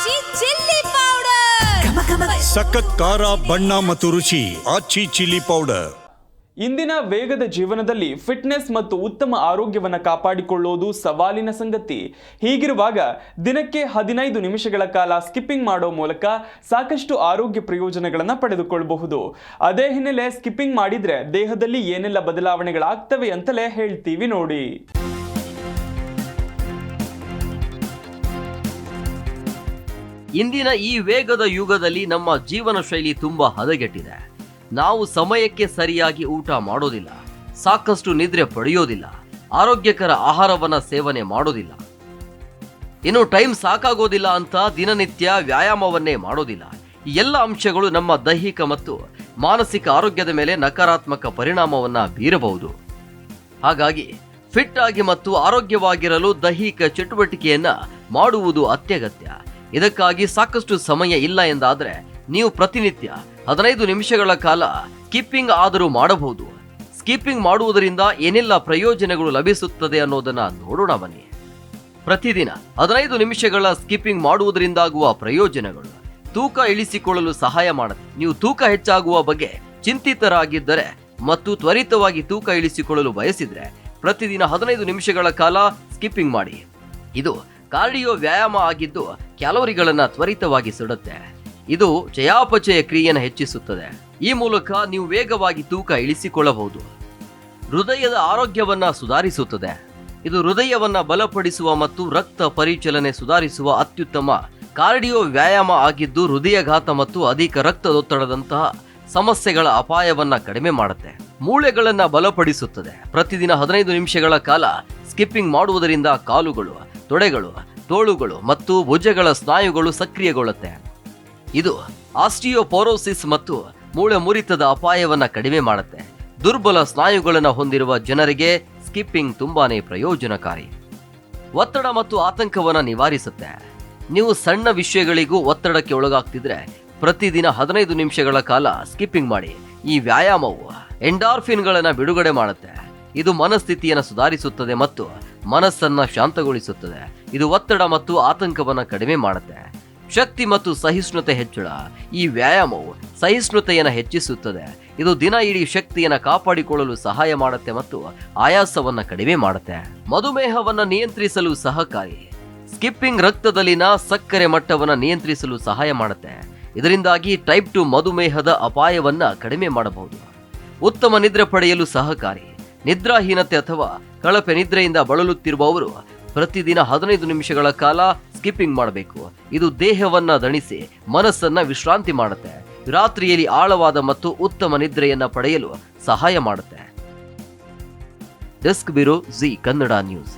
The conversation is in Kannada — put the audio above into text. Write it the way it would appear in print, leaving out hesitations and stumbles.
ಆಚಿ ಚಿಲ್ಲಿ ಪೌಡರ್. ಸಖತ್ ಖಾರ ಬಣ್ಣ ಮತ್ತು ರುಚಿ ಆಚಿ ಚಿಲ್ಲಿ ಪೌಡರ್. ಇಂದಿನ ವೇಗದ ಜೀವನದಲ್ಲಿ ಫಿಟ್ನೆಸ್ ಮತ್ತು ಉತ್ತಮ ಆರೋಗ್ಯವನ್ನು ಕಾಪಾಡಿಕೊಳ್ಳುವುದು ಸವಾಲಿನ ಸಂಗತಿ. ಹೀಗಿರುವಾಗ ದಿನಕ್ಕೆ 15 ನಿಮಿಷಗಳ ಕಾಲ ಸ್ಕಿಪ್ಪಿಂಗ್ ಮಾಡೋ ಮೂಲಕ ಸಾಕಷ್ಟು ಆರೋಗ್ಯ ಪ್ರಯೋಜನಗಳನ್ನು ಪಡೆದುಕೊಳ್ಳಬಹುದು. ಅದೇ ಹಿನ್ನೆಲೆ ಸ್ಕಿಪ್ಪಿಂಗ್ ಮಾಡಿದ್ರೆ ದೇಹದಲ್ಲಿ ಏನೆಲ್ಲ ಬದಲಾವಣೆಗಳಾಗ್ತವೆ ಅಂತಲೇ ಹೇಳ್ತೀವಿ ನೋಡಿ. ಇಂದಿನ ಈ ವೇಗದ ಯುಗದಲ್ಲಿ ನಮ್ಮ ಜೀವನ ಶೈಲಿ ತುಂಬಾ ಹದಗೆಟ್ಟಿದೆ. ನಾವು ಸಮಯಕ್ಕೆ ಸರಿಯಾಗಿ ಊಟ ಮಾಡೋದಿಲ್ಲ, ಸಾಕಷ್ಟು ನಿದ್ರೆ ಪಡೆಯೋದಿಲ್ಲ, ಆರೋಗ್ಯಕರ ಆಹಾರವನ್ನ ಸೇವನೆ ಮಾಡೋದಿಲ್ಲ, ಇನ್ನು ಟೈಮ್ ಸಾಕಾಗೋದಿಲ್ಲ ಅಂತ ದಿನನಿತ್ಯ ವ್ಯಾಯಾಮವನ್ನೇ ಮಾಡೋದಿಲ್ಲ. ಈ ಎಲ್ಲ ಅಂಶಗಳು ನಮ್ಮ ದೈಹಿಕ ಮತ್ತು ಮಾನಸಿಕ ಆರೋಗ್ಯದ ಮೇಲೆ ನಕಾರಾತ್ಮಕ ಪರಿಣಾಮವನ್ನ ಬೀರಬಹುದು. ಹಾಗಾಗಿ ಫಿಟ್ ಆಗಿ ಮತ್ತು ಆರೋಗ್ಯವಾಗಿರಲು ದೈಹಿಕ ಚಟುವಟಿಕೆಯನ್ನ ಮಾಡುವುದು ಅತ್ಯಗತ್ಯ. ಇದಕ್ಕಾಗಿ ಸಾಕಷ್ಟು ಸಮಯ ಇಲ್ಲ ಎಂದಾದ್ರೆ ನೀವು ಪ್ರತಿನಿತ್ಯ 15 ನಿಮಿಷಗಳ ಕಾಲ ಸ್ಕಿಪ್ಪಿಂಗ್ ಆದರೂ ಮಾಡಬಹುದು. ಸ್ಕಿಪ್ಪಿಂಗ್ ಮಾಡುವುದರಿಂದ ಏನೆಲ್ಲ ಪ್ರಯೋಜನಗಳು ಲಭಿಸುತ್ತದೆ ಅನ್ನೋದನ್ನ ನೋಡೋಣ ಬನ್ನಿ. ಪ್ರತಿದಿನ 15 ನಿಮಿಷಗಳ ಸ್ಕಿಪ್ಪಿಂಗ್ ಮಾಡುವುದರಿಂದಾಗುವ ಪ್ರಯೋಜನಗಳು: ತೂಕ ಇಳಿಸಿಕೊಳ್ಳಲು ಸಹಾಯ ಮಾಡುತ್ತೆ. ನೀವು ತೂಕ ಹೆಚ್ಚಾಗುವ ಬಗ್ಗೆ ಚಿಂತಿತರಾಗಿದ್ದರೆ ಮತ್ತು ತ್ವರಿತವಾಗಿ ತೂಕ ಇಳಿಸಿಕೊಳ್ಳಲು ಬಯಸಿದ್ರೆ ಪ್ರತಿದಿನ 15 ನಿಮಿಷಗಳ ಕಾಲ ಸ್ಕಿಪ್ಪಿಂಗ್ ಮಾಡಿ. ಇದು ಕಾರ್ಡಿಯೋ ವ್ಯಾಯಾಮ ಆಗಿದ್ದು ಕ್ಯಾಲೋರಿಗಳನ್ನು ತ್ವರಿತವಾಗಿ ಸುಡುತ್ತೆ. ಇದು ಚಯಾಪಚಯ ಕ್ರಿಯೆಯನ್ನು ಹೆಚ್ಚಿಸುತ್ತದೆ. ಈ ಮೂಲಕ ನೀವು ವೇಗವಾಗಿ ತೂಕ ಇಳಿಸಿಕೊಳ್ಳಬಹುದು. ಹೃದಯದ ಆರೋಗ್ಯವನ್ನ ಸುಧಾರಿಸುತ್ತದೆ. ಇದು ಹೃದಯವನ್ನ ಬಲಪಡಿಸುವ ಮತ್ತು ರಕ್ತ ಪರಿಚಲನೆ ಸುಧಾರಿಸುವ ಅತ್ಯುತ್ತಮ ಕಾರ್ಡಿಯೋ ವ್ಯಾಯಾಮ ಆಗಿದ್ದು ಹೃದಯಘಾತ ಮತ್ತು ಅಧಿಕ ರಕ್ತದೊತ್ತಡದಂತಹ ಸಮಸ್ಯೆಗಳ ಅಪಾಯವನ್ನ ಕಡಿಮೆ ಮಾಡುತ್ತೆ. ಮೂಳೆಗಳನ್ನ ಬಲಪಡಿಸುತ್ತದೆ. ಪ್ರತಿದಿನ 15 ನಿಮಿಷಗಳ ಕಾಲ ಸ್ಕಿಪ್ಪಿಂಗ್ ಮಾಡುವುದರಿಂದ ಕಾಲುಗಳು, ತೊಡೆಗಳು, ತೋಳುಗಳು ಮತ್ತು ಭುಜಗಳ ಸ್ನಾಯುಗಳು ಸಕ್ರಿಯಗೊಳ್ಳುತ್ತೆ. ಇದು ಆಸ್ಟಿಯೋಪೋರೋಸಿಸ್ ಮತ್ತು ಮೂಳೆ ಮುರಿತದ ಅಪಾಯವನ್ನ ಕಡಿಮೆ ಮಾಡುತ್ತೆ. ದುರ್ಬಲ ಸ್ನಾಯುಗಳನ್ನು ಹೊಂದಿರುವ ಜನರಿಗೆ ಸ್ಕಿಪ್ಪಿಂಗ್ ತುಂಬಾನೇ ಪ್ರಯೋಜನಕಾರಿ. ಒತ್ತಡ ಮತ್ತು ಆತಂಕವನ್ನ ನಿವಾರಿಸುತ್ತೆ. ನೀವು ಸಣ್ಣ ವಿಷಯಗಳಿಗೂ ಒತ್ತಡಕ್ಕೆ ಒಳಗಾಗ್ತಿದ್ರೆ ಪ್ರತಿದಿನ 15 ನಿಮಿಷಗಳ ಕಾಲ ಸ್ಕಿಪ್ಪಿಂಗ್ ಮಾಡಿ. ಈ ವ್ಯಾಯಾಮವು ಎಂಡಾರ್ಫಿನ್ಗಳನ್ನು ಬಿಡುಗಡೆ ಮಾಡುತ್ತೆ. ಇದು ಮನಸ್ಥಿತಿಯನ್ನು ಸುಧಾರಿಸುತ್ತದೆ ಮತ್ತು ಮನಸ್ಸನ್ನ ಶಾಂತಗೊಳಿಸುತ್ತದೆ. ಇದು ಒತ್ತಡ ಮತ್ತು ಆತಂಕವನ್ನು ಕಡಿಮೆ ಮಾಡುತ್ತೆ. ಶಕ್ತಿ ಮತ್ತು ಸಹಿಷ್ಣುತೆ ಹೆಚ್ಚಳ: ಈ ವ್ಯಾಯಾಮವು ಸಹಿಷ್ಣುತೆಯನ್ನು ಹೆಚ್ಚಿಸುತ್ತದೆ. ಇದು ದಿನ ಇಡೀ ಶಕ್ತಿಯನ್ನು ಕಾಪಾಡಿಕೊಳ್ಳಲು ಸಹಾಯ ಮಾಡುತ್ತೆ ಮತ್ತು ಆಯಾಸವನ್ನು ಕಡಿಮೆ ಮಾಡುತ್ತೆ. ಮಧುಮೇಹವನ್ನು ನಿಯಂತ್ರಿಸಲು ಸಹಕಾರಿ. ಸ್ಕಿಪ್ಪಿಂಗ್ ರಕ್ತದಲ್ಲಿನ ಸಕ್ಕರೆ ಮಟ್ಟವನ್ನು ನಿಯಂತ್ರಿಸಲು ಸಹಾಯ ಮಾಡುತ್ತೆ. ಇದರಿಂದಾಗಿ ಟೈಪ್ 2 ಮಧುಮೇಹದ ಅಪಾಯವನ್ನ ಕಡಿಮೆ ಮಾಡಬಹುದು. ಉತ್ತಮ ನಿದ್ರೆ ಪಡೆಯಲು ಸಹಕಾರಿ. ನಿದ್ರಾಹೀನತೆ ಅಥವಾ ಕಳಪೆ ನಿದ್ರೆಯಿಂದ ಬಳಲುತ್ತಿರುವವರು ಪ್ರತಿದಿನ 15 ನಿಮಿಷಗಳ ಕಾಲ ಸ್ಕಿಪ್ಪಿಂಗ್ ಮಾಡಬೇಕು. ಇದು ದೇಹವನ್ನ ದಣಿಸಿ ಮನಸ್ಸನ್ನ ವಿಶ್ರಾಂತಿ ಮಾಡುತ್ತೆ. ರಾತ್ರಿಯಲ್ಲಿ ಆಳವಾದ ಮತ್ತು ಉತ್ತಮ ನಿದ್ರೆಯನ್ನ ಪಡೆಯಲು ಸಹಾಯ ಮಾಡುತ್ತೆ. Desk bureau G Kannada news.